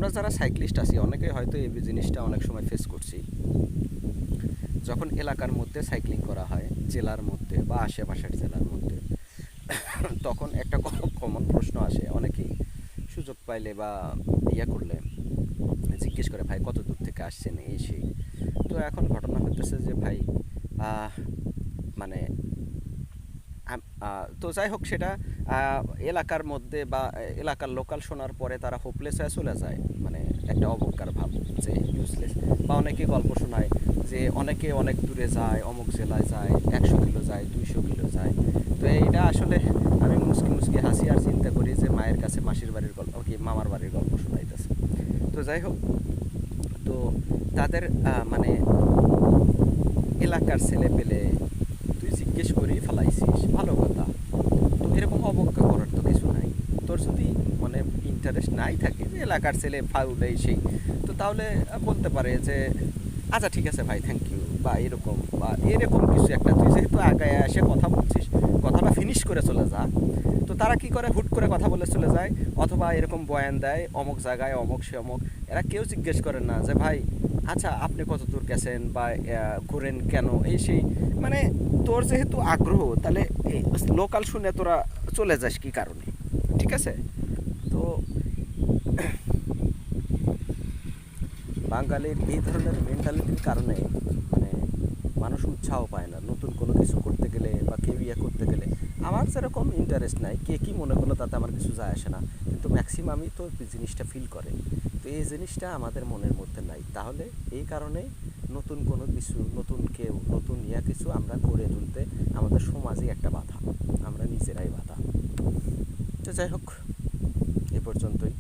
আমরা যারা সাইক্লিস্ট আছি অনেকে হয়তো এই জিনিসটা অনেক সময় ফেস করছি। যখন এলাকার মধ্যে সাইক্লিং করা হয় জেলার মধ্যে বা আশেপাশের জেলার মধ্যে, তখন একটা কমন প্রশ্ন আসে অনেকেই সুযোগ পাইলে বা ইয়া করলে জিজ্ঞেস করে, ভাই কত দূর থেকে আসছেন এই সেই। তো এখন ঘটনা হতেছে যে ভাই আহ, মানে তো যাই হোক সেটা আহ, এলাকার মধ্যে বা এলাকার লোকাল শোনার পরে তারা হোপলেস হয়ে চলে যায়, মানে একটা অবজ্ঞার ভাব যে ইউজলেস। বা অনেকে গল্প শোনায় যে অনেকে অনেক দূরে যায়, অমুক জেলায় যায়, 100 কিলো যায়, 200 কিলো যায়। তো এইটা আসলে আমি মুসকি মুসকি হাসি আর চিন্তা করি যে মায়ের কাছে মাসির বাড়ির গল্প কি মামার বাড়ির গল্প শোনাইতেছে। তো যাই হোক, তো তাদের মানে এলাকার ছেলে পেলে তুই জিজ্ঞেস করেই ফেলাইছিস, ভালো কথা। তো এরকম অবজ্ঞা করার তো কিছু নাই। তোর যদি মানে ইন্টারেস্ট নাই থাকে যে এলাকার ছেলে ফাউল এই সেই, তো তাহলে বলতে পারে যে আচ্ছা ঠিক আছে ভাই, থ্যাংক ইউ, বা এরকম বা এরকম কিছু একটা। তুই যেহেতু আগায় এসে কথা বলছিস, কথাটা ফিনিশ করে চলে যা। তো তারা কি করে, হুট করে কথা বলে চলে যায়, অথবা এরকম বয়ান দেয় অমুক জায়গায় অমুক সে অমুক। এরা কেউ জিজ্ঞেস করে না যে ভাই আচ্ছা আপনি কত দূর গেছেন বা ঘুরেন কেন এই সেই। মানে তোর যেহেতু আগ্রহ, তাহলে লোকাল শুনে তোরা চলে যাস কি কারণে? ঠিক আছে। তো বাঙালির এই ধরনের মেন্টালিটির কারণে মানে মানুষ উৎসাহ পায় না নতুন কোনো কিছু করতে গেলে বা কেউ ইয়ে করতে গেলে। আমার যেরকম ইন্টারেস্ট নাই, কে কী মনে করলো তাতে আমার কিছু যায় আসে না, কিন্তু ম্যাক্সিমামই তো জিনিসটা ফিল করে। তো এই জিনিসটা আমাদের মনের মধ্যে নাই, তাহলে এই কারণে নতুন কোনো কিছু, নতুন কেউ, নতুন ইয়া কিছু আমরা করে তুলতে আমাদের সমাজে একটা বাধা, আমরা নিজেরাই বাধা। তো যাই হোক, এ পর্যন্তই।